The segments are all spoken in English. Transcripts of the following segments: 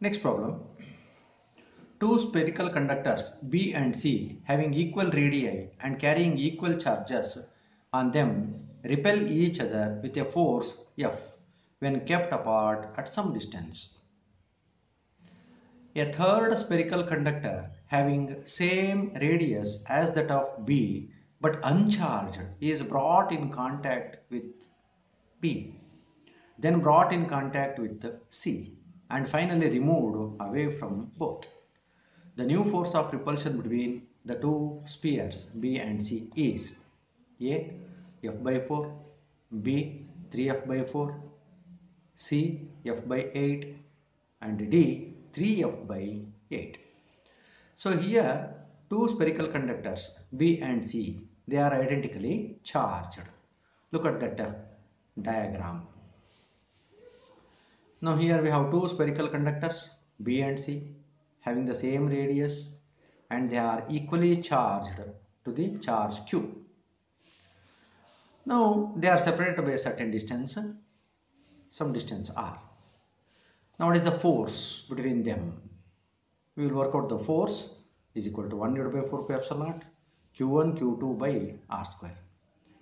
Next problem. Two spherical conductors B and C having equal radii and carrying equal charges on them repel each other with a force F when kept apart at some distance. A third spherical conductor having same radius as that of B but uncharged is brought in contact with B, then brought in contact with C and finally removed away from both. The new force of repulsion between the two spheres B and C is A. F by 4, B. 3F by 4, C. F by 8 and D. 3F by 8. So here two spherical conductors B and C, they are identically charged. Look at that diagram. Now here we have two spherical conductors B and C having the same radius and they are equally charged to the charge Q. Now they are separated by a certain distance, some distance R. Now what is the force between them? We will work out the force is equal to 1 divided by 4 pi epsilon naught Q1 Q2 by R square.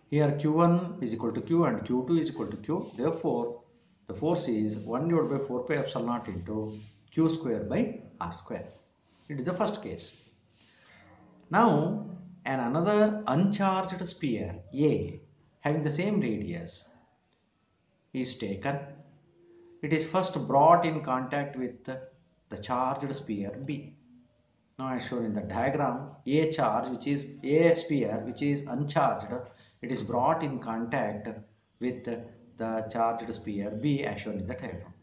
Here Q1 is equal to Q and Q2 is equal to Q. Therefore the force is 1 divided by 4 pi epsilon naught into Q square by R square. It is the first case. Now another uncharged sphere A having the same radius is taken. It is first brought in contact with the charged sphere B. Now as shown in the diagram, A charge which is A sphere which is uncharged, it is brought in contact with the charged sphere B as shown in the diagram.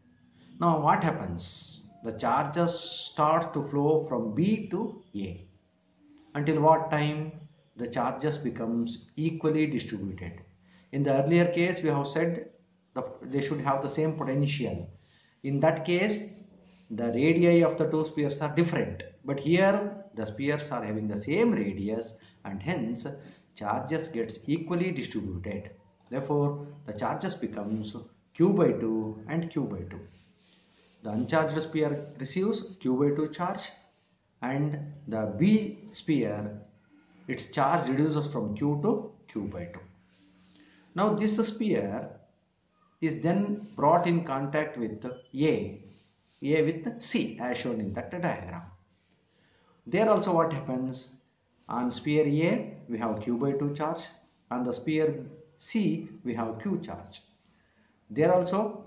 Now what happens? The charges start to flow from B to A. Until what time? The charges becomes equally distributed. In the earlier case we have said they should have the same potential. In that case the radii of the two spheres are different, but here the spheres are having the same radius and hence charges gets equally distributed. Therefore the charges becomes Q by 2 and Q by 2. The uncharged sphere receives Q by 2 charge and the B sphere, its charge reduces from Q to Q by 2. Now this sphere is then brought in contact with A with C as shown in that diagram. There also what happens? On sphere A we have Q by 2 charge, on the sphere C we have Q charge. There also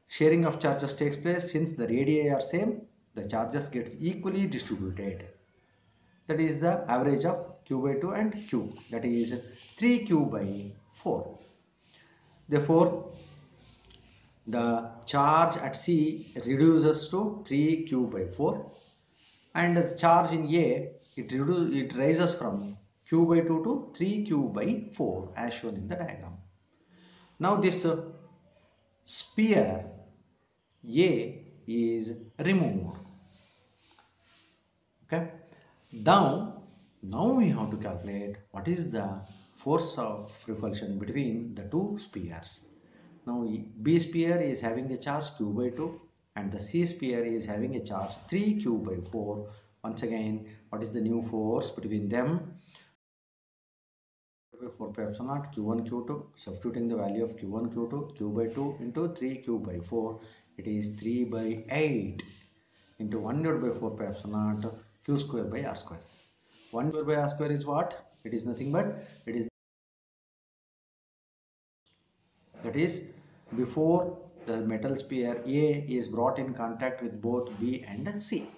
sharing of charges takes place. Since the radii are same, the charges gets equally distributed. That is the average of Q by 2 and Q, that is 3Q by 4. Therefore the charge at C reduces to 3Q by 4 and the charge in A it rises from Q by 2 to 3Q by 4 as shown in the diagram. Now this sphere A is removed. Okay. Now we have to calculate what is the force of repulsion between the two spheres. Now B sphere is having a charge Q by 2 and the C sphere is having a charge 3Q by 4. Once again, what is the new force between them? 4 pi epsilon naught Q1 Q2, substituting the value of Q1 Q2 Q by 2 into 3Q by 4, it is 3 by 8 into 1 divided by 4 pi epsilon naught Q square by R square. 1 square by R square is what? It is nothing but it is that is before the metal sphere A is brought in contact with both B and C.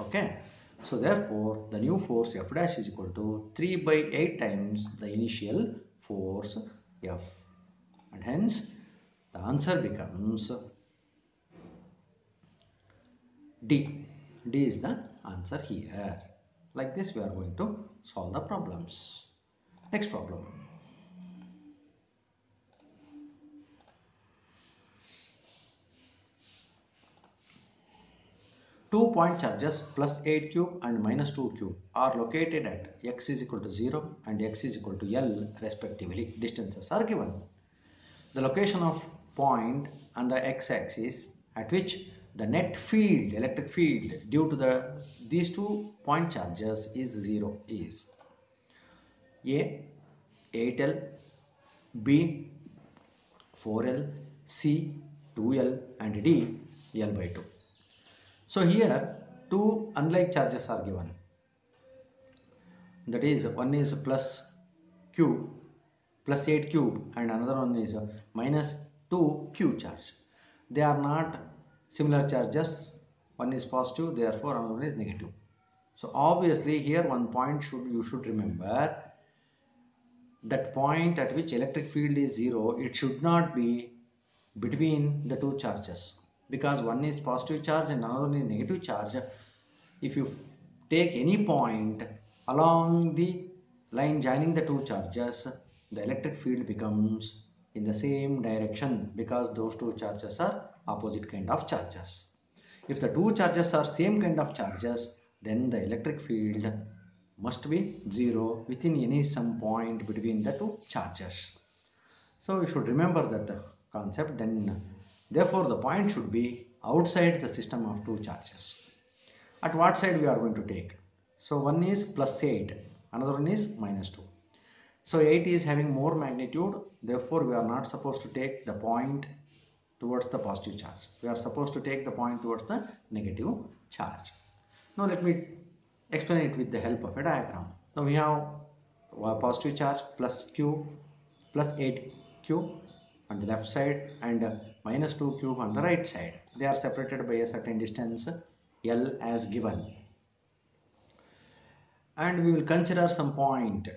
Okay. So therefore the new force F dash is equal to 3 by 8 times the initial force F, and hence the answer becomes D. D is the answer here. Like this we are going to solve the problems. Next problem. Two-point charges plus 8 cube and minus 2 cube are located at x is equal to 0 and x is equal to L respectively. Distances are given. The location of point on the x-axis at which the net field, electric field due to these 2 point charges is 0 is A 8L, B 4L, C 2L and D L by 2. So here 2 unlike charges are given. That is, one is plus Q, plus 8 cube, and another one is minus 2 Q charge. They are not similar charges. One is positive, therefore another one is negative. So obviously here one point you should remember, that point at which electric field is 0, it should not be between the 2 charges, because one is positive charge and another one is negative charge. If you take any point along the line joining the 2 charges, the electric field becomes in the same direction, because those 2 charges are opposite kind of charges. If the 2 charges are same kind of charges, then the electric field must be 0 within any some point between the 2 charges. So you should remember that concept. Then therefore the point should be outside the system of 2 charges. At what side we are going to take? So one is plus 8, another one is minus 2. So 8 is having more magnitude, therefore we are not supposed to take the point towards the positive charge. We are supposed to take the point towards the negative charge. Now let me explain it with the help of a diagram. Now we have a positive charge plus Q plus 8Q on the left side and minus 2Q on the right side. They are separated by a certain distance L as given. And we will consider some point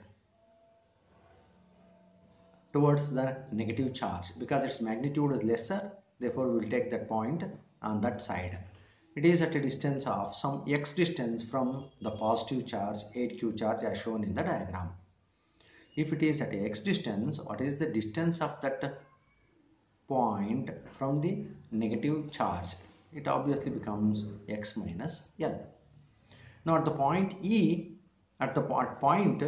towards the negative charge, because its magnitude is lesser, therefore we will take that point on that side. It is at a distance of some x distance from the positive charge 8Q charge as shown in the diagram. If it is at a x distance, what is the distance of that point from the negative charge? It obviously becomes x minus L. Now at the point E, at the point,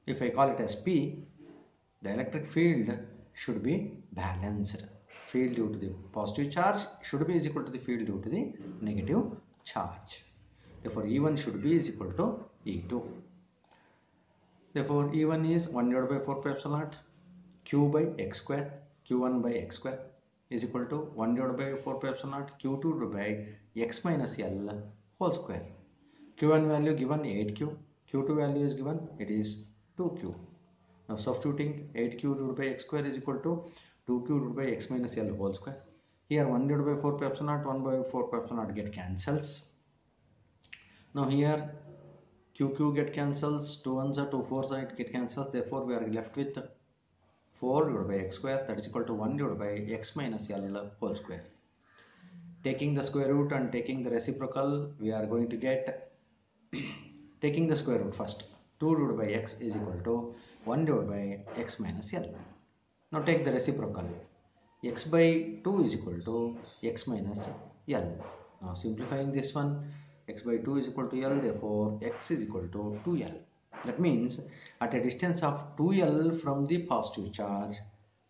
if I call it as P, the electric field should be balanced. Field due to the positive charge should be is equal to the field due to the negative charge. Therefore E1 should be is equal to E2. Therefore E1 is 1 divided by 4 pi epsilon naught Q by x square, Q1 by x square is equal to 1 divided by 4 pi epsilon naught Q2 divided by x minus L whole square. Q1 value given 8Q, Q2 value is given, it is 2Q. Now substituting 8Q divided by x square is equal to 2Q divided by x minus L whole square. Here 1 divided by 4 pi epsilon naught, 1 by 4 pi epsilon naught get cancels. Now here QQ get cancels, 2 1s are 2 4s are it get cancels, therefore we are left with 4 divided by x square, that is equal to 1 divided by x minus L whole square. Taking the square root and taking the reciprocal, we are going to get taking the square root first. 2 divided by x is equal to 1 divided by x minus L. Now take the reciprocal. X by 2 is equal to x minus L. Now simplifying this one, x by 2 is equal to L, therefore x is equal to 2L. That means at a distance of 2L from the positive charge,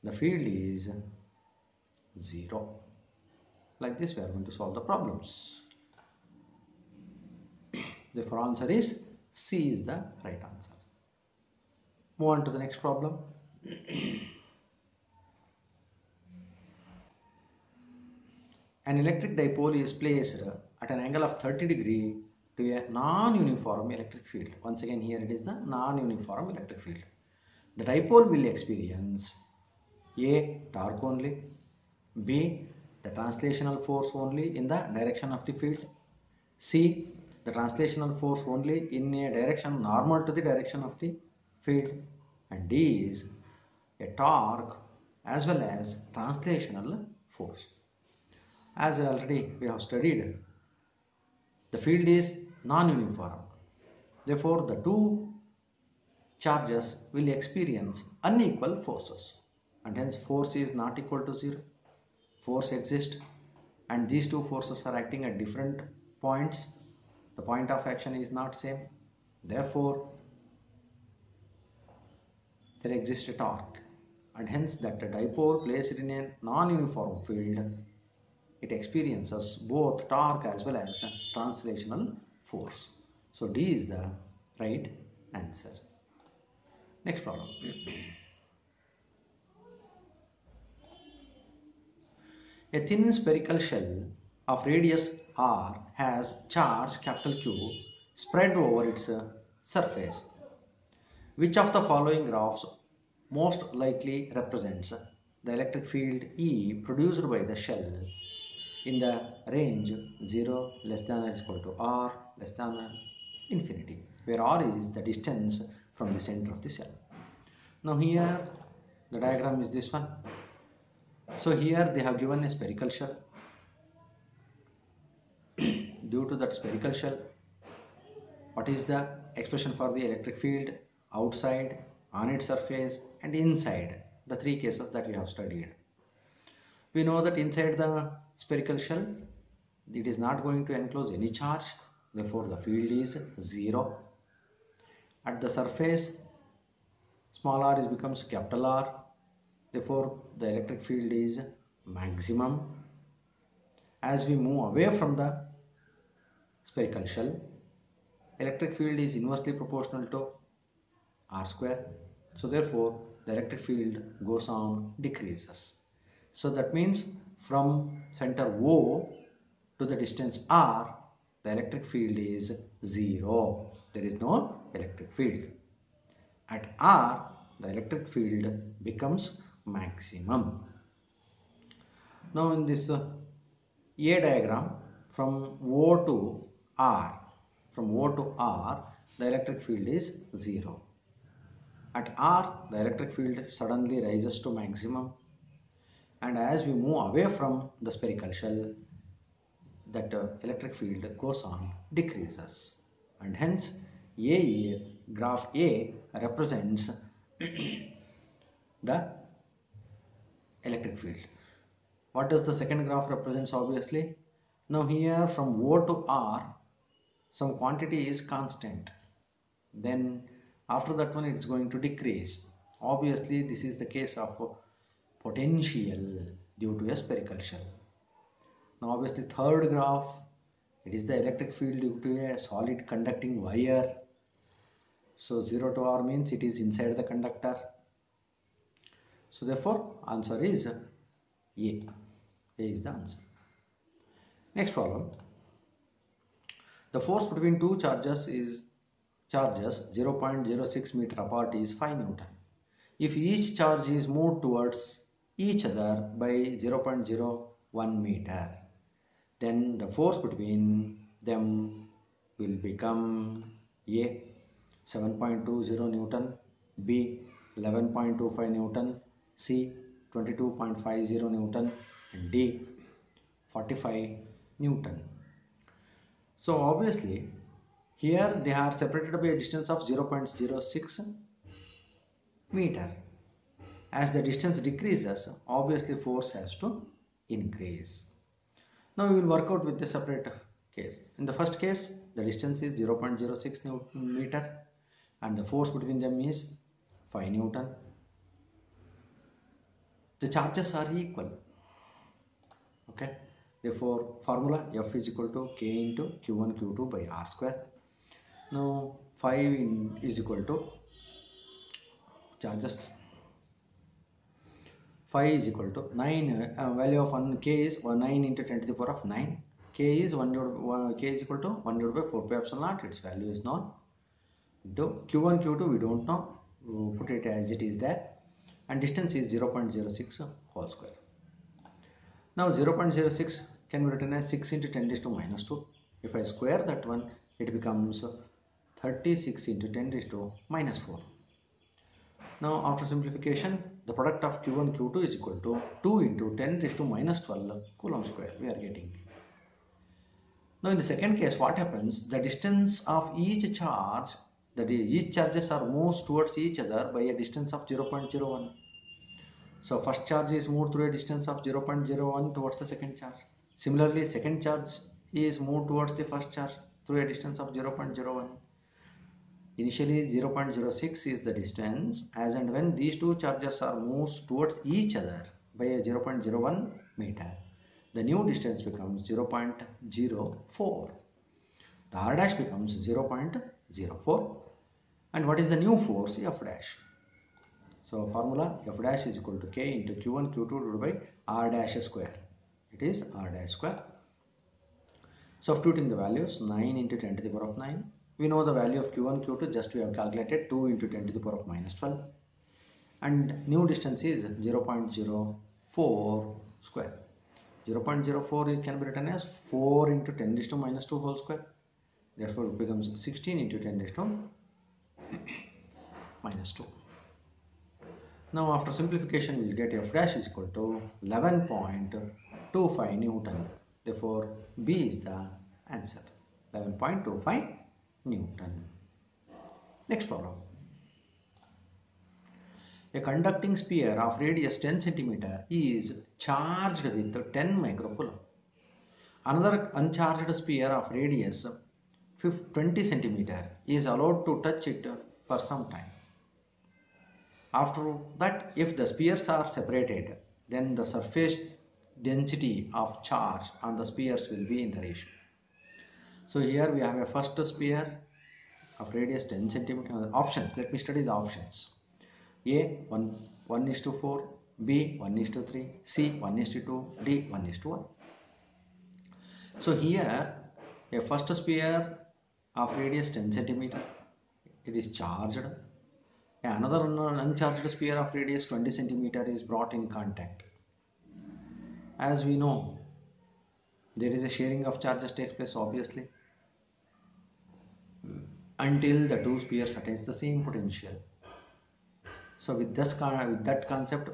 the field is 0. Like this we are going to solve the problems. Therefore answer is C is the right answer. Move on to the next problem. An electric dipole is placed at an angle of 30 degrees to a non-uniform electric field. Once again here it is the non-uniform electric field. The dipole will experience A. Torque only, B. the translational force only in the direction of the field, C. the translational force only in a direction normal to the direction of the field, and D is a torque as well as translational force. As already we have studied, the field is non-uniform. Therefore, the 2 charges will experience unequal forces, and hence force is not equal to 0. Force exists and these 2 forces are acting at different points. The point of action is not same. Therefore, there exists a torque, and hence that a dipole placed in a non-uniform field it experiences both torque as well as translational force. So D is the right answer. Next problem. A thin spherical shell of radius r has charge capital Q spread over its surface. Which of the following graphs most likely represents the electric field E produced by the shell in the range 0 less than or equal to r less than or infinity, where r is the distance from the center of the shell. Now here the diagram is this one. So here they have given a spherical shell. Due to that spherical shell, what is the expression for the electric field outside, on its surface and inside, the three cases that we have studied? We know that inside the spherical shell it is not going to enclose any charge, therefore the field is 0. At the surface, small r becomes capital R, therefore the electric field is maximum. As we move away from the spherical shell, electric field is inversely proportional to r square, so therefore the electric field goes on decreases. So that means from center O to the distance r, the electric field is 0. There is no electric field. At r, the electric field becomes maximum. Now in this A diagram, from O to R, the electric field is 0. At R, the electric field suddenly rises to maximum, and as we move away from the spherical shell, that electric field goes on decreases, and hence graph A represents the electric field. What does the second graph represents? Obviously, now here from O to R, some quantity is constant, then after that one it is going to decrease. Obviously this is the case of potential due to a spherical shell. Now obviously third graph, it is the electric field due to a solid conducting wire. So 0 to R means it is inside the conductor. So therefore answer is A. A is the answer. Next problem. The force between two charges 0.06 meter apart is 5 Newton. If each charge is moved towards each other by 0.01 meter, then the force between them will become A 7.20 Newton, B 11.25 Newton, C 22.50 Newton, and D 45 Newton. So obviously here they are separated by a distance of 0.06 meter. As the distance decreases, obviously force has to increase. Now we will work out with the separate case. In the first case, the distance is 0.06 meter and the force between them is 5 Newton. The charges are equal. Okay. Therefore, formula F is equal to K into Q1 Q2 by R square. Now 5 is equal to charges. 5 is equal to 9. Value of 1 K is 9 into 10 to the power of 9. K is equal to 1 divided by 4 pi epsilon naught. Its value is known. Q1 Q2 we don't know. We'll put it as it is there. And distance is 0.06 whole square. Now 0.06 can be written as 6 into 10 raised to minus 2. If I square that one, it becomes 36 into 10 raised to minus 4. Now after simplification, the product of Q1 Q2 is equal to 2 into 10 raised to minus 12 Coulomb square we are getting. Now in the second case, what happens? The distance of each charge, each charges are moved towards each other by a distance of 0.01. So first charge is moved through a distance of 0.01 towards the second charge. Similarly, second charge is moved towards the first charge through a distance of 0.01. Initially 0.06 is the distance, as and when these two charges are moved towards each other by a 0.01 meter, the new distance becomes 0.04. The r dash becomes 0.04. And what is the new force? F dash. So formula F dash is equal to K into Q1 Q2 divided by R dash square. It is R dash square. Substituting the values, 9 into 10 to the power of 9. We know the value of Q1 Q2, just we have calculated 2 into 10 to the power of minus 12. And new distance is 0.04 square. 0.04 it can be written as 4 into 10 to minus 2 whole square. Therefore it becomes 16 into 10 to minus 2. Now after simplification we will get F dash is equal to 11.25 Newton. Therefore B is the answer. 11.25 Newton. Next problem. A conducting sphere of radius 10 cm is charged with 10 microcoulomb. Another uncharged sphere of radius 20 cm is allowed to touch it for some time. After that, if the spheres are separated, then the surface density of charge on the spheres will be in the ratio. So here we have a first sphere of radius 10 cm. Options. Let me study the options. A 1:4, B 1:3, C 1:2, D 1:1. So here a first sphere of radius 10 cm, it is charged. Another uncharged sphere of radius 20 cm is brought in contact. As we know, there is a sharing of charges takes place obviously until the two spheres attain the same potential. So with that concept,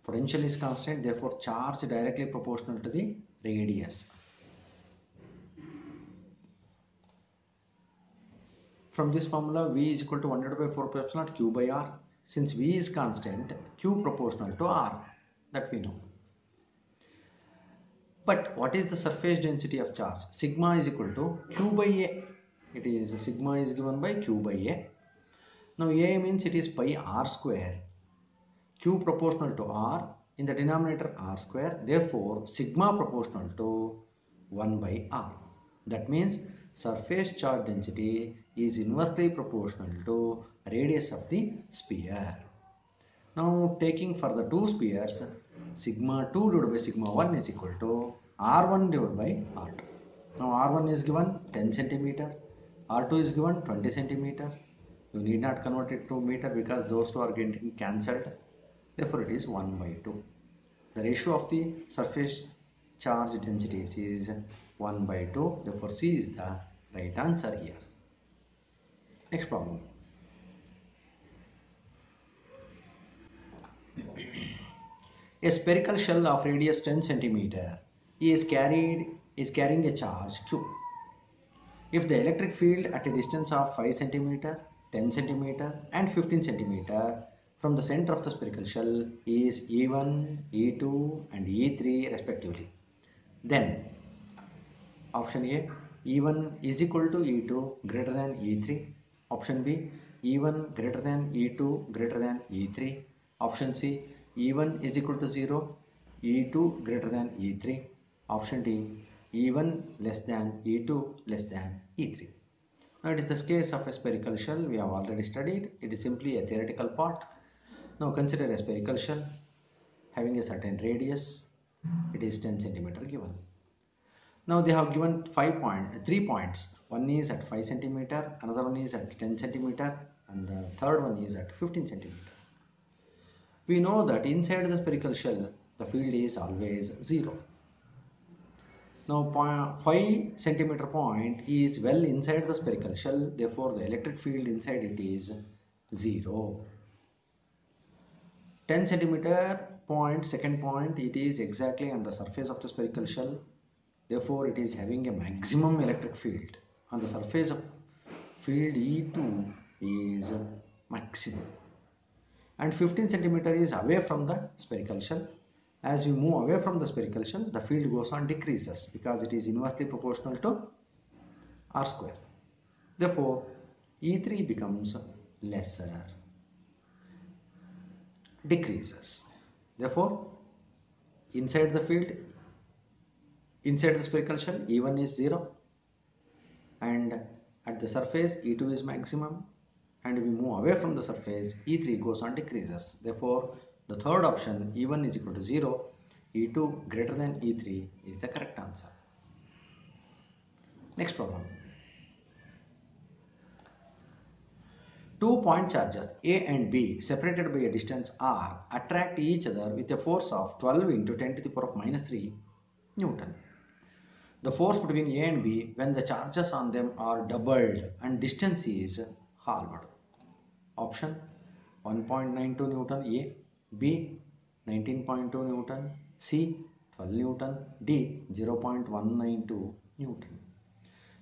potential is constant, therefore charge directly proportional to the radius. From this formula, V is equal to 1/4 Q by R. Since V is constant, Q proportional to R, that we know. But what is the surface density of charge? Sigma is equal to Q by A. It is sigma is given by Q by A. Now A means it is pi R square. Q proportional to R, in the denominator R square. Therefore, sigma proportional to 1 by R. That means surface charge density is inversely proportional to radius of the sphere. Now taking for the two spheres, sigma 2 divided by sigma 1 is equal to R1 divided by R2. Now R1 is given 10 cm, R2 is given 20 cm. You need not convert it to meter because those two are getting cancelled. Therefore it is 1 by 2. The ratio of the surface charge densities is 1 by 2. Therefore C is the right answer here. Next problem. A spherical shell of radius 10 cm is carrying a charge Q. If the electric field at a distance of 5 cm, 10 cm and 15 cm from the center of the spherical shell is E1, E2 and E3 respectively, then option A, E1 is equal to E2 greater than E3. Option B, E1 greater than E2 greater than E3. Option C, E1 is equal to 0, E2 greater than E3. Option D, E1 less than E2 less than E3. Now it is the case of a spherical shell. We have already studied. It is simply a theoretical part. Now consider a spherical shell having a certain radius. It is 10 cm given. Now they have given 3 points. One is at 5 cm, another one is at 10 cm, and the third one is at 15 cm. We know that inside the spherical shell, the field is always 0. Now 5 cm point is well inside the spherical shell, therefore the electric field inside it is 0. 10 cm point, second point, it is exactly on the surface of the spherical shell. Therefore, it is having a maximum electric field. On the surface of field E2 is maximum. And 15 cm is away from the spherical shell. As we move away from the spherical shell, the field goes on decreases because it is inversely proportional to R square. Therefore, E3 becomes lesser, decreases. Therefore, inside the field Inside the spherical shell, E1 is 0, and at the surface E2 is maximum, and we move away from the surface, E3 goes on decreases. Therefore, the third option, E1 is equal to 0, E2 greater than E3 is the correct answer. Next problem. 2 point charges A and B separated by a distance r attract each other with a force of 12 into 10 to the power of minus 3 Newton. The force between A and B when the charges on them are doubled and distance is halved. Option 1.92 Newton A, B 19.2 Newton, C 12 Newton, D 0.192 Newton.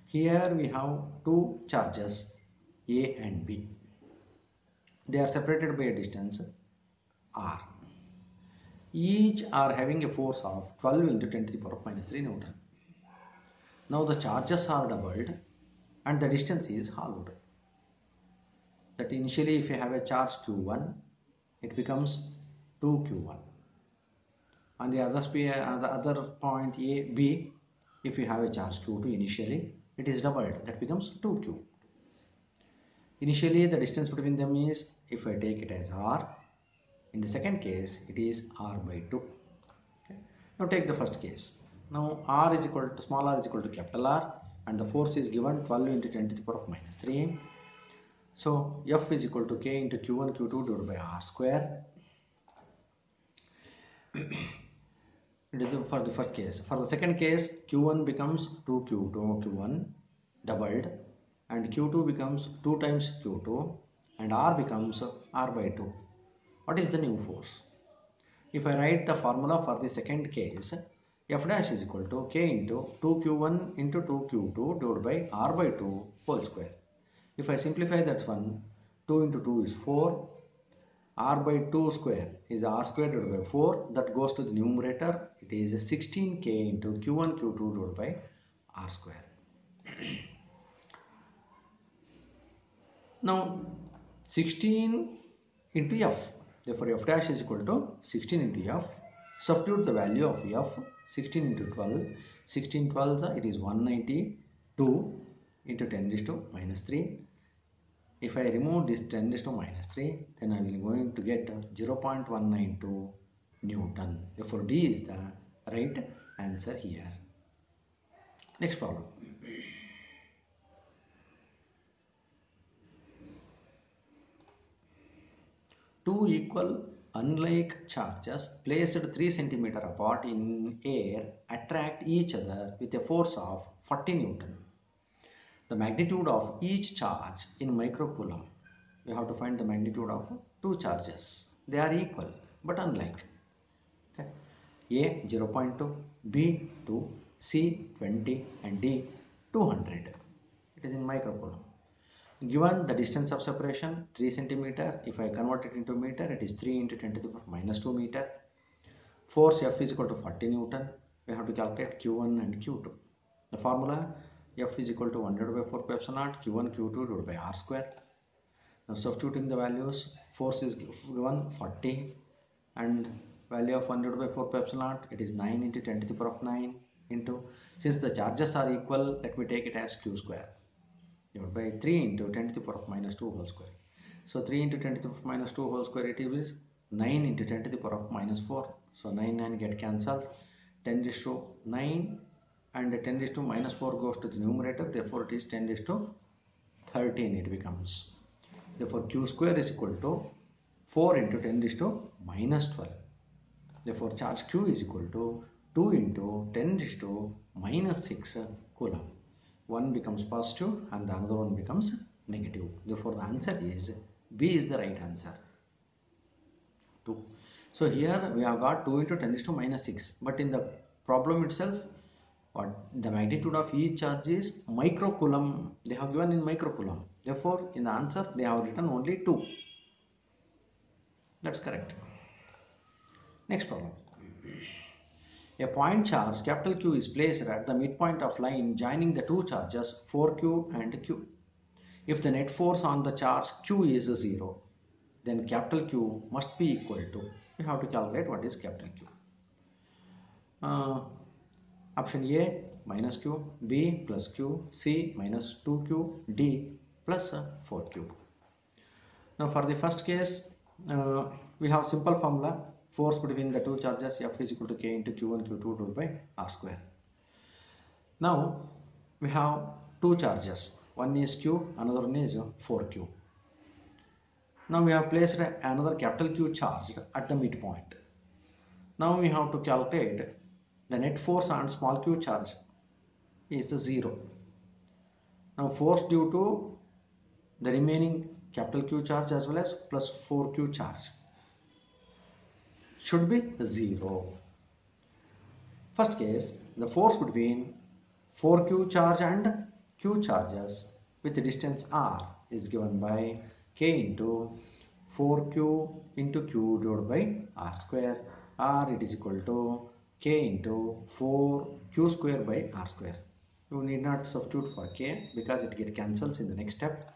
Here we have two charges A and B. They are separated by a distance r. Each are having a force of 12 into 10 to the power of minus 3 Newton. Now the charges are doubled and the distance is halved. That initially if you have a charge Q1, it becomes 2Q1. On the other point A, B, if you have a charge Q2 initially, it is doubled. That becomes 2Q. Initially the distance between them is, if I take it as r, in the second case it is r by 2. Okay. Now take the first case. Now r is equal to, small r is equal to capital R, and the force is given 12 into 10 to the power of minus 3. So F is equal to K into Q1 Q2 divided by r square. It is for the first case. For the second case, Q1 becomes 2Q1 doubled, and Q2 becomes 2 times Q2, and R becomes R by 2. What is the new force? If I write the formula for the second case, F dash is equal to K into 2Q1 into 2Q2 divided by R by 2 whole square. If I simplify that one, 2 into 2 is 4, R by 2 square is R square divided by 4, that goes to the numerator, it is 16K into Q1 Q2 divided by R square. Now 16 into F, therefore F dash is equal to 16 into F. Substitute the value of F, 16 into 12, 16 12 it is 192 into 10 raised to minus 3. If I remove this 10 raised to minus 3, then I will going to get 0.192 Newton. Therefore D is the right answer here. Next problem. Two equal unlike charges placed 3 cm apart in air attract each other with a force of 40 Newton. The magnitude of each charge in microcoulomb. We have to find the magnitude of two charges. They are equal but unlike. Okay. A 0.2, B 2, C 20 and D 200. It is in microcoulomb. Given the distance of separation 3 cm, if I convert it into meter, it is 3 into 10 to the power minus 2 meter. Force F is equal to 40 Newton. We have to calculate Q1 and Q2. The formula, F is equal to 1 divided by 4 pi epsilon naught Q1 Q2 divided by R square. Now substituting the values, force is given 40 and value of 1 divided by 4 pi epsilon naught, it is 9 into 10 to the power of 9 into, since the charges are equal, let me take it as Q square divided by 3 into 10 to the power of minus 2 whole square. So 3 into 10 to the power of minus 2 whole square, it is 9 into 10 to the power of minus 4. So 9 get cancelled, 10 raised to 9 and 10 raised to minus 4 goes to the numerator, therefore it is 10 raised to 13 it becomes. Therefore Q square is equal to 4 into 10 raised to minus 12. Therefore charge Q is equal to 2 into 10 raised to minus 6 coulomb. One becomes positive and the other one becomes negative. Therefore the answer is B is the right answer. 2. So here we have got 2 into 10 raised to minus 6, but in the problem itself, what the magnitude of each charge is microcoulomb. They have given in microcoulomb. Therefore in the answer they have written only 2. That's correct. Next problem. A point charge capital Q is placed at the midpoint of line joining the two charges 4Q and Q. If the net force on the charge Q is 0, then capital Q must be equal to, we have to calculate what is capital Q. Option A minus q, B plus q, C minus 2q, D plus 4q. Now for the first case, we have simple formula, force between the two charges F is equal to K into Q1 Q2 divided by R square. Now we have two charges, one is Q, another one is 4Q. Now we have placed another capital Q charge at the midpoint. Now we have to calculate the net force on small q charge is 0. Now force due to the remaining capital Q charge as well as plus 4Q charge should be 0. First case, the force between 4Q charge and Q charges with the distance r is given by K into 4Q into Q divided by R square, r it is equal to K into 4Q square by R square. You need not substitute for K because it gets cancels in the next step.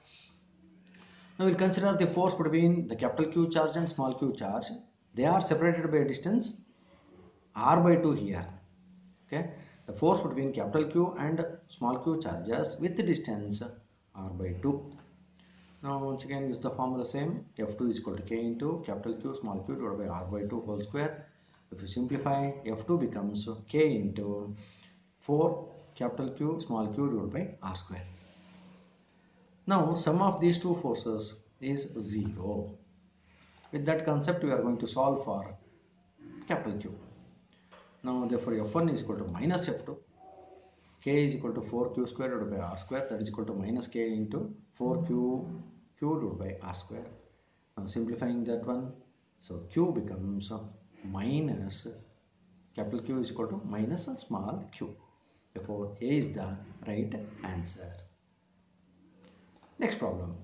Now we will consider the force between the capital Q charge and small q charge. They are separated by a distance r by 2 here. Okay, the force between capital Q and small q charges with the distance r by 2. Now once again use the formula same, F2 is equal to K into capital Q small q divided by r by 2 whole square. If you simplify, F2 becomes K into 4 capital Q small q divided by r square. Now sum of these two forces is 0. With that concept we are going to solve for capital Q. Now therefore F1 is equal to minus F2, K is equal to 4Q square divided by R square, that is equal to minus K into 4Q divided by R square. Now simplifying that one, so Q becomes minus capital Q is equal to minus small q. Therefore A is the right answer. Next problem.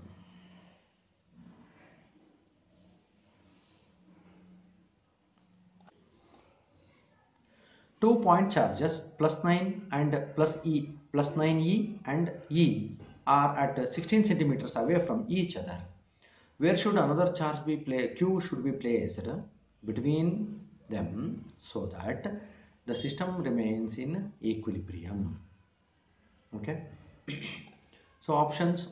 Two point charges plus 9 and plus 9E and E are at 16 centimeters away from each other. Where should another charge be placed? Q should be placed between them so that the system remains in equilibrium. Okay. So options: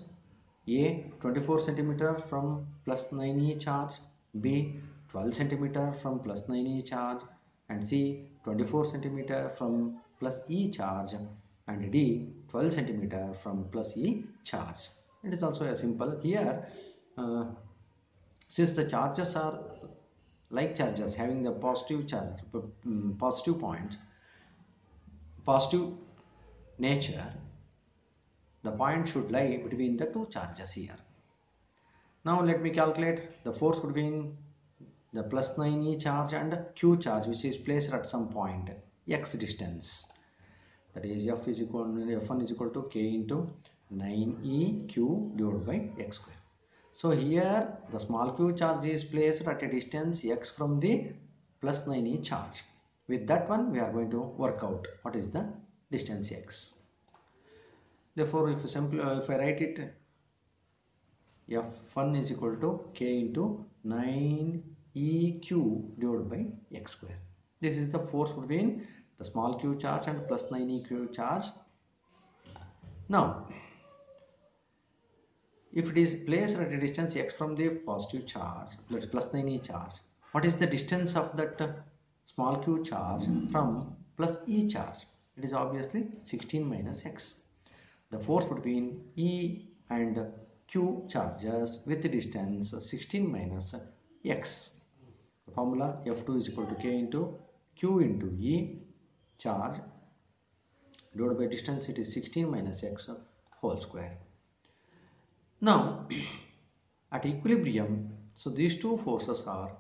A 24 centimeter from plus 9E charge, B 12 centimeter from plus 9E charge, and C 24 centimeter from plus E charge, and D 12 centimeter from plus E charge. It is also a simple here. Since the charges are like charges having the positive charge, positive points, positive nature, the point should lie between the two charges here. Now let me calculate the force between the plus 9E charge and Q charge, which is placed at some point x distance. That is F1 is equal to K into 9EQ divided by x square. So here the small q charge is placed at a distance x from the plus 9E charge. With that one we are going to work out what is the distance x. Therefore if I write it, F1 is equal to K into 9EQ divided by x square. This is the force between the small q charge and plus 9EQ charge. Now if it is placed at a distance x from the positive charge, that is plus 9E charge, what is the distance of that small q charge from plus E charge? It is obviously 16 minus x. The force between E and Q charges with the distance 16 minus x. The formula F2 is equal to K into Q into E charge divided by distance, it is 16 minus x whole square. Now at equilibrium, so these two forces are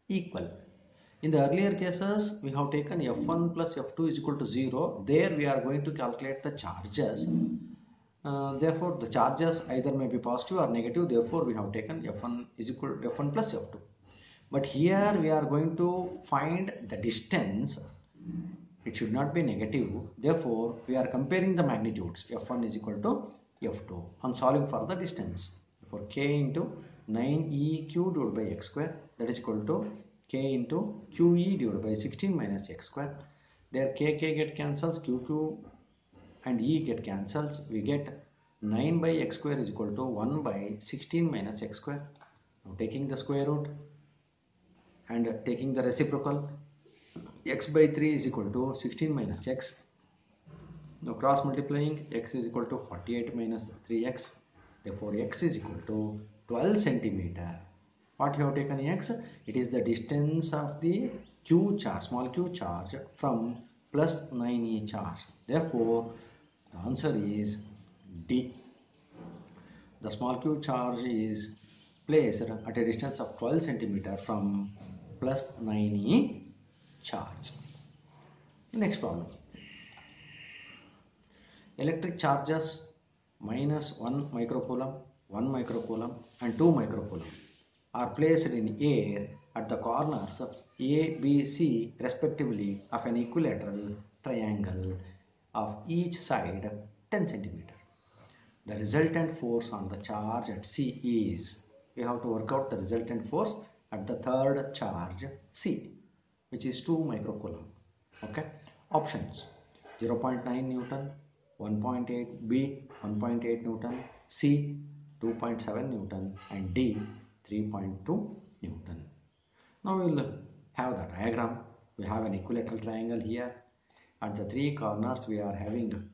equal. In the earlier cases we have taken F1 plus F2 is equal to 0. There we are going to calculate the charges. Therefore the charges either may be positive or negative. Therefore we have taken F1 is equal to F1 plus F2. But here we are going to find the distance. It should not be negative. Therefore we are comparing the magnitudes. F1 is equal to F2 on solving for the distance. For K into 9EQ divided by x square, that is equal to K into QE divided by 16 minus x square. Their k get cancels, q and e get cancels. We get 9 by x square is equal to 1 by 16 minus x square. Now taking the square root and taking the reciprocal, x by 3 is equal to 16 minus x. Now cross multiplying, x is equal to 48 minus 3x. Therefore x is equal to 12 centimeter. What you have taken x? It is the distance of the q charge, small q charge from plus 9e charge. Therefore the answer is D. The small q charge is placed at a distance of 12 centimeter from plus 9e charge. Next problem. Electric charges minus 1 microcoulomb, 1 microcoulomb and 2 microcoulomb are placed in air at the corners A, B, C respectively of an equilateral triangle of each side 10 centimeter. The resultant force on the charge at C is, we have to work out the resultant force at the third charge C, which is 2 microcoulomb. Okay. Options: 0.9 Newton, 1.8 B, 1.8 Newton, C, 2.7 Newton and D, 3.2 Newton. Now we will have the diagram. We have an equilateral triangle here. At the three corners we are having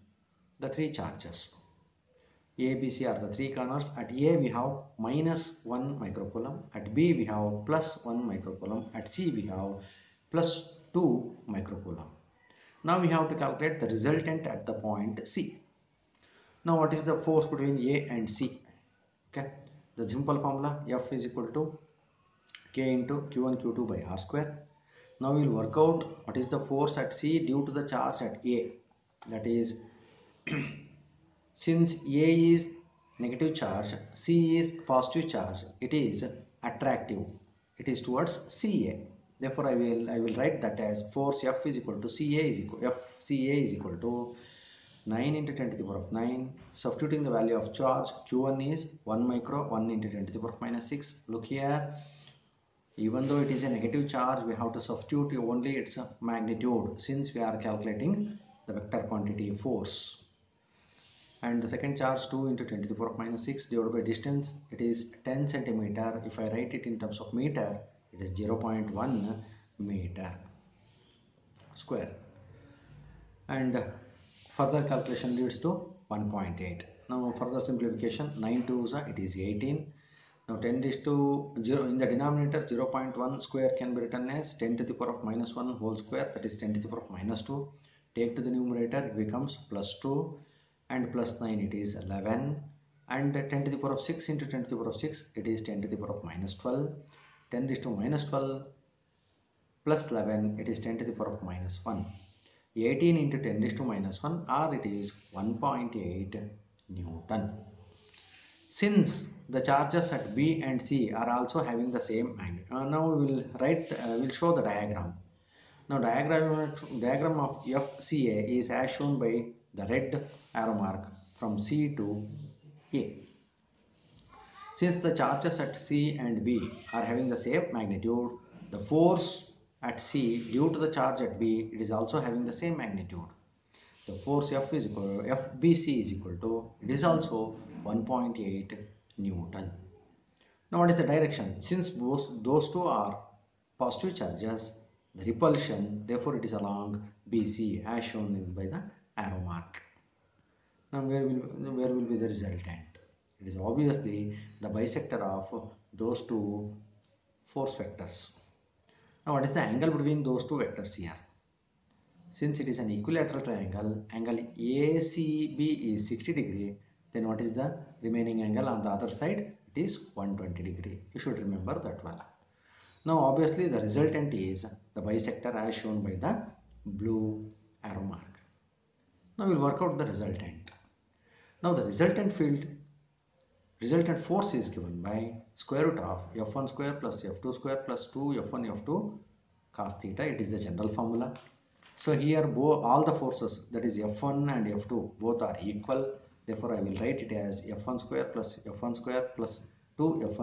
the three charges. A, B, C are the three corners. At A we have minus 1 microcoulomb. At B we have plus 1 microcoulomb. At C we have plus 2 microcoulomb. Now we have to calculate the resultant at the point C. Now what is the force between A and C? Okay. The simple formula, F is equal to K into Q1 Q2 by R square. Now we will work out what is the force at C due to the charge at A. That is, since A is negative charge, C is positive charge, it is attractive. It is towards CA. Therefore, I will write that as force F is equal to FCA is equal to 9 into 10 to the power of 9. Substituting the value of charge, Q1 is 1 micro, 1 into 10 to the power of minus 6. Look here, even though it is a negative charge, we have to substitute only its magnitude since we are calculating the vector quantity force. And the second charge 2 into 10 to the power of minus 6 divided by distance, it is 10 centimeter. If I write it in terms of meter, it is 0.1 meter square. And further calculation leads to 1.8. Now further simplification, 9 2s it is 18. Now 10 is to 0 in the denominator, 0.1 square can be written as 10 to the power of minus 1 whole square, that is 10 to the power of minus 2. Take to the numerator, it becomes plus 2 and plus 9 it is 11, and 10 to the power of 6 into 10 to the power of 6 it is 10 to the power of minus 12. 10 is to minus 12 plus 11 it is 10 to the power of minus 1. 18 into 10 is to minus 1 or it is 1.8 Newton. Since the charges at B and C are also having the same magnitude, now we will we'll show the diagram. Now diagram of FCA is as shown by the red arrow mark from C to A. Since the charges at C and B are having the same magnitude, the force at C due to the charge at B, it is also having the same magnitude. The force F is equal to FBC is equal to, it is also 1.8 Newton. Now what is the direction? Since those two are positive charges, the repulsion, therefore it is along BC as shown by the arrow mark. Now where will be the resultant? It is obviously the bisector of those two force vectors. Now what is the angle between those two vectors here? Since it is an equilateral triangle, angle ACB is 60 degree, then what is the remaining angle on the other side? It is 120 degree. You should remember that one. Now obviously the resultant is the bisector as shown by the blue arrow mark. Now we will work out the resultant. Now the resultant force is given by square root of F1 square plus F2 square plus 2 F1 F2 cos theta. It is the general formula. So here all the forces, that is F1 and F2, both are equal. Therefore I will write it as F1 square plus 2 F1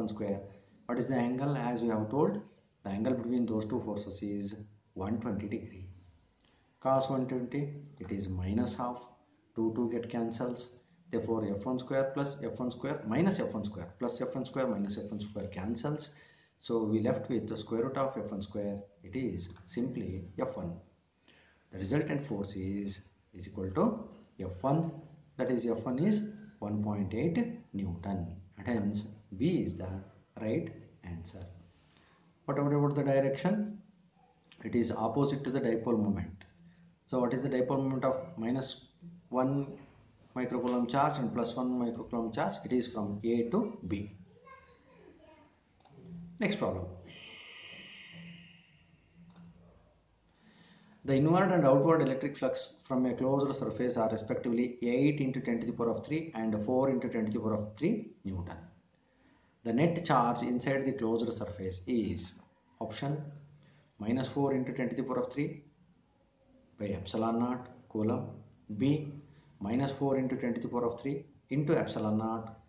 square. What is the angle? As we have told, the angle between those two forces is 120 degree. Cos 120, it is minus half. 2 get cancels. Therefore, f1 square plus f1 square minus f1 square plus f1 square minus f1 square cancels. So we left with the square root of f1 square. It is simply f1. The resultant force is equal to f1. That is f1 is 1.8 Newton. And hence B is the right answer. What about the direction? It is opposite to the dipole moment. So what is the dipole moment of minus 1 microcoulomb charge and plus 1 microcoulomb charge? It is from A to B. Next problem. The inward and outward electric flux from a closed surface are respectively 8 into 10 to the power of 3 and 4 into 10 to the power of 3 Newton. The net charge inside the closed surface is option minus 4 into 10 to the power of 3 by epsilon naught coulomb. B minus 4 into 10 to the power of 3 into epsilon naught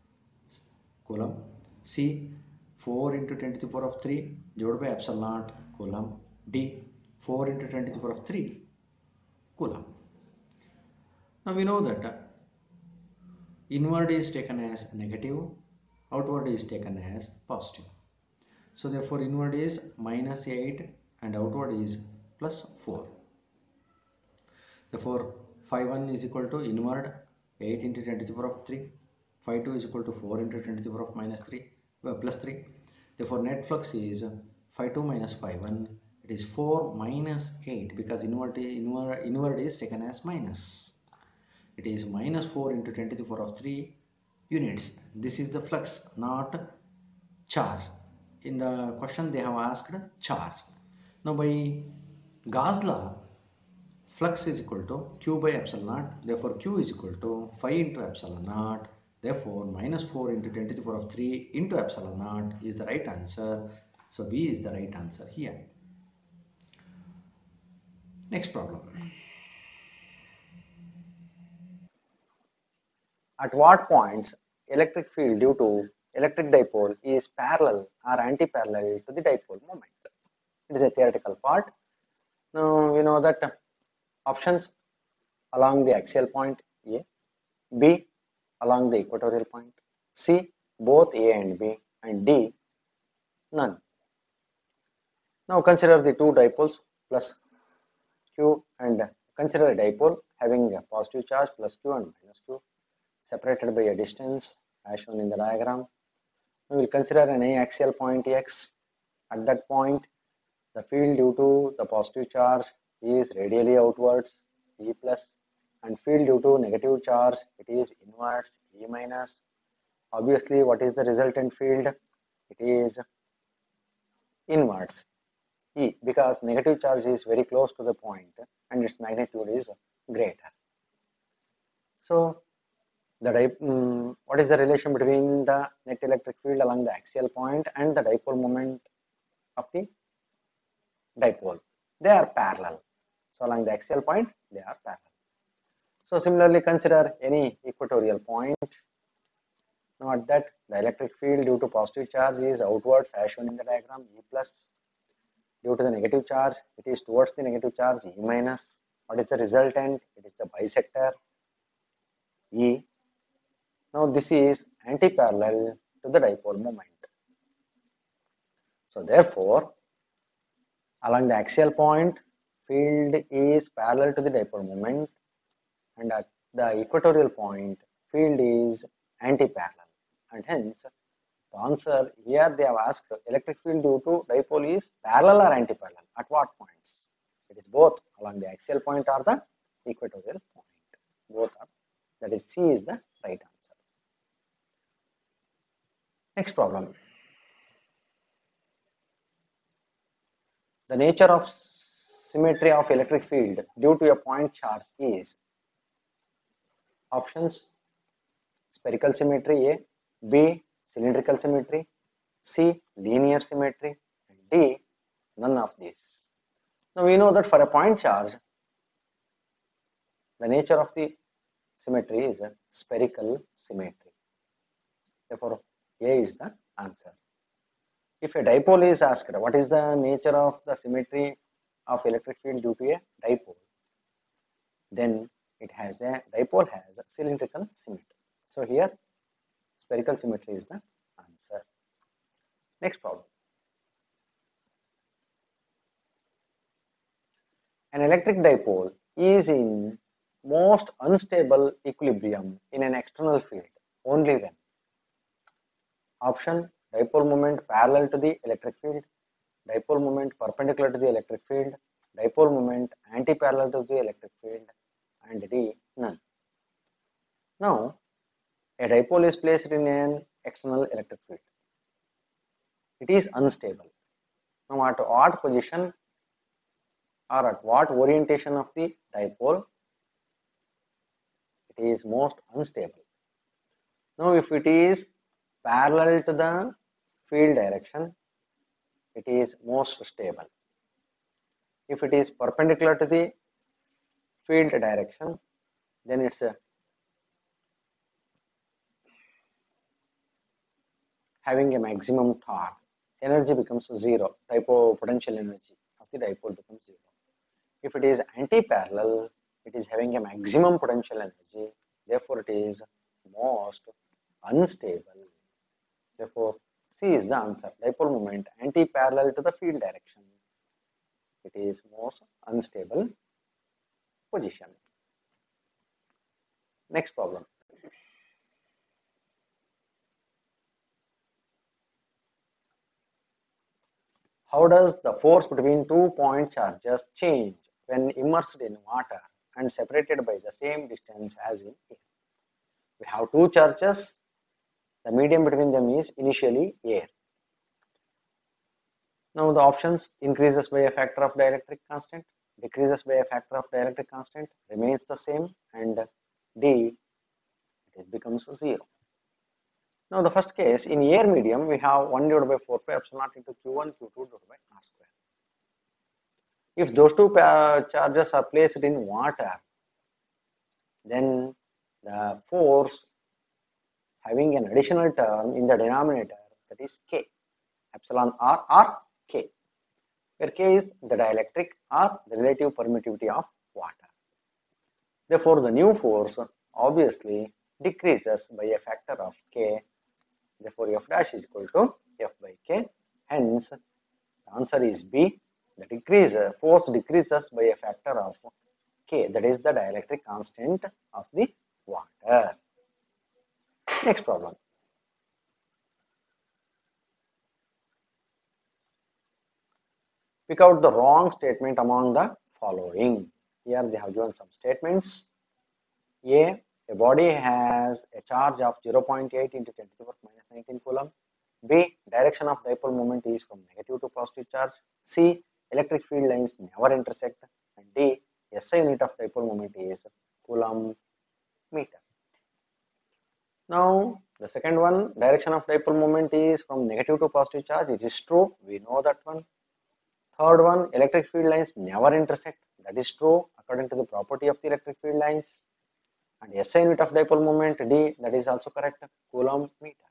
coulomb. C 4 into 10 to the power of 3 divided by epsilon naught coulomb. D 4 into 10 to the power of 3 coulomb. Now we know that inward is taken as negative, outward is taken as positive. So therefore inward is minus 8 and outward is plus 4. Therefore phi 1 is equal to inward 8 into 10 to the power of 3. Phi 2 is equal to 4 into 10 to the power of minus 3 plus 3. Therefore net flux is phi 2 minus phi 1. It is 4 minus 8 because inward is taken as minus. It is minus 4 into 10 to the power of 3 units. This is the flux, not charge. In the question they have asked charge. Now by Gauss law, flux is equal to Q by epsilon naught. Therefore Q is equal to phi into epsilon naught. Therefore minus 4 into 10 to the power of 3 into epsilon naught is the right answer. So B is the right answer here. Next problem. At what points electric field due to electric dipole is parallel or anti-parallel to the dipole moment? It is a theoretical part. Now we know that options along the axial point A, B along the equatorial point, C both A and B, and D none. Now consider the two dipoles plus Q and consider a dipole having a positive charge plus Q and minus Q separated by a distance as shown in the diagram. We will consider an axial point X. At that point, the field due to the positive charge is radially outwards E plus, and field due to negative charge it is inwards E minus. Obviously, what is the resultant field? It is inwards E because negative charge is very close to the point and its magnitude is greater. So what is the relation between the net electric field along the axial point and the dipole moment of the dipole? They are parallel. So along the axial point, they are parallel. So similarly, consider any equatorial point. Now at that, the electric field due to positive charge is outwards as shown in the diagram E plus. Due to the negative charge, it is towards the negative charge E minus. What is the resultant? It is the bisector E. Now this is anti-parallel to the dipole moment. So therefore, along the axial point, field is parallel to the dipole moment, and at the equatorial point, field is anti-parallel. And hence, the answer here they have asked electric field due to dipole is parallel or anti-parallel. At what points? It is both along the axial point or the equatorial point. Both are. That is C is the right answer. Next problem. The nature of symmetry of electric field due to a point charge is options spherical symmetry A, B cylindrical symmetry, C linear symmetry, and D none of these. Now we know that for a point charge, the nature of the symmetry is a spherical symmetry. Therefore, A is the answer. If a dipole is asked, what is the nature of the symmetry of electric field due to a dipole? then dipole has a cylindrical symmetry. So here spherical symmetry is the answer. Next problem. An electric dipole is in most unstable equilibrium in an external field only when option dipole moment parallel to the electric field, dipole moment perpendicular to the electric field, dipole moment anti-parallel to the electric field, and D, none. Now, a dipole is placed in an external electric field. It is unstable. Now, at what position or at what orientation of the dipole it is most unstable? Now, if it is parallel to the field direction, it is most stable. If it is perpendicular to the field direction, then it's having a maximum torque. Energy becomes zero. Dipole potential energy of the dipole becomes zero. If it is anti-parallel, it is having a maximum potential energy. Therefore, it is most unstable. Therefore, C is the answer. Dipole moment anti-parallel to the field direction. It is most unstable position. Next problem. How does the force between 2 point charges change when immersed in water and separated by the same distance as in air? We have two charges. The medium between them is initially air. Now the options increases by a factor of dielectric constant, decreases by a factor of dielectric constant, remains the same, and D, it becomes 0. Now the first case, in air medium, we have 1 divided by 4 pi epsilon naught into Q1, Q2 divided by R square. If those two charges are placed in water, then the force having an additional term in the denominator, that is K, epsilon R or K, where K is the dielectric or the relative permittivity of water. Therefore, the new force obviously decreases by a factor of K. Therefore, F dash is equal to F by K. Hence, the answer is B. The force decreases by a factor of K, that is the dielectric constant of the water. Next problem. Pick out the wrong statement among the following. Here they have given some statements. A body has a charge of 0.8 into 10 to the power minus 19 coulomb. B, direction of dipole moment is from negative to positive charge. C, electric field lines never intersect. And D, SI unit of dipole moment is coulomb meter. Now, the second one, direction of dipole moment is from negative to positive charge. It is true. We know that one. Third one, electric field lines never intersect. That is true according to the property of the electric field lines. And SI unit of dipole moment, D, that is also correct, coulomb meter.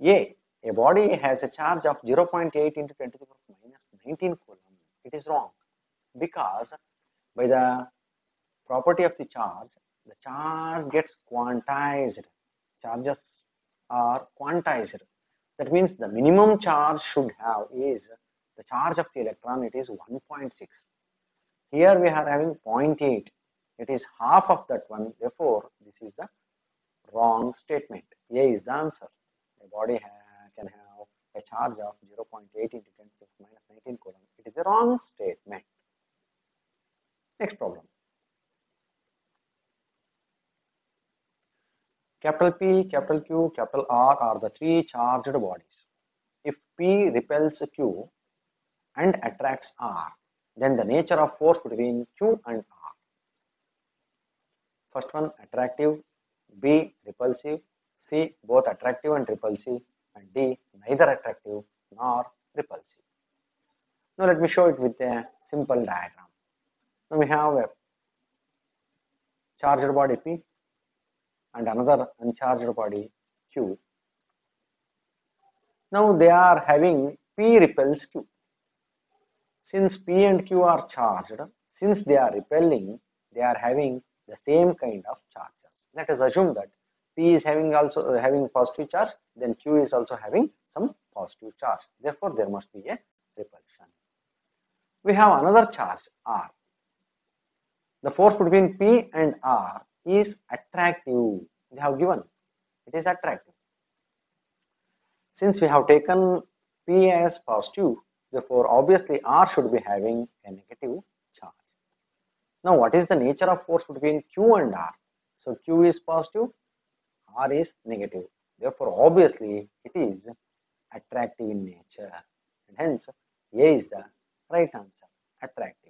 A body has a charge of 0.8 into 10 to the power minus 19 coulomb. It is wrong because by the property of the charge gets quantized. Charges are quantized. That means the minimum charge should have is the charge of the electron, it is 1.6. Here we are having 0.8. It is half of that one. Therefore, this is the wrong statement. A is the answer. A body can have a charge of 0.8 into 10 to the minus 19 coulomb. It is a wrong statement. Next problem. Capital P, capital Q, capital R are the three charged bodies. If P repels Q and attracts R, then the nature of force between Q and R. First one, attractive, B, repulsive, C, both attractive and repulsive, and D, neither attractive nor repulsive. Now let me show it with a simple diagram. Now we have a charged body P and another uncharged body Q. Now they are having P repels Q. Since P and Q are charged, since they are repelling, they are having the same kind of charges. Let us assume that P is having also having positive charge, then Q is also having some positive charge. Therefore, there must be a repulsion. We have another charge R. The force between P and R is attractive. They have given it is attractive. Since we have taken P as positive, therefore obviously R should be having a negative charge. Now, what is the nature of force between Q and R? So Q is positive, R is negative. Therefore, obviously it is attractive in nature, and hence A is the right answer, attractive.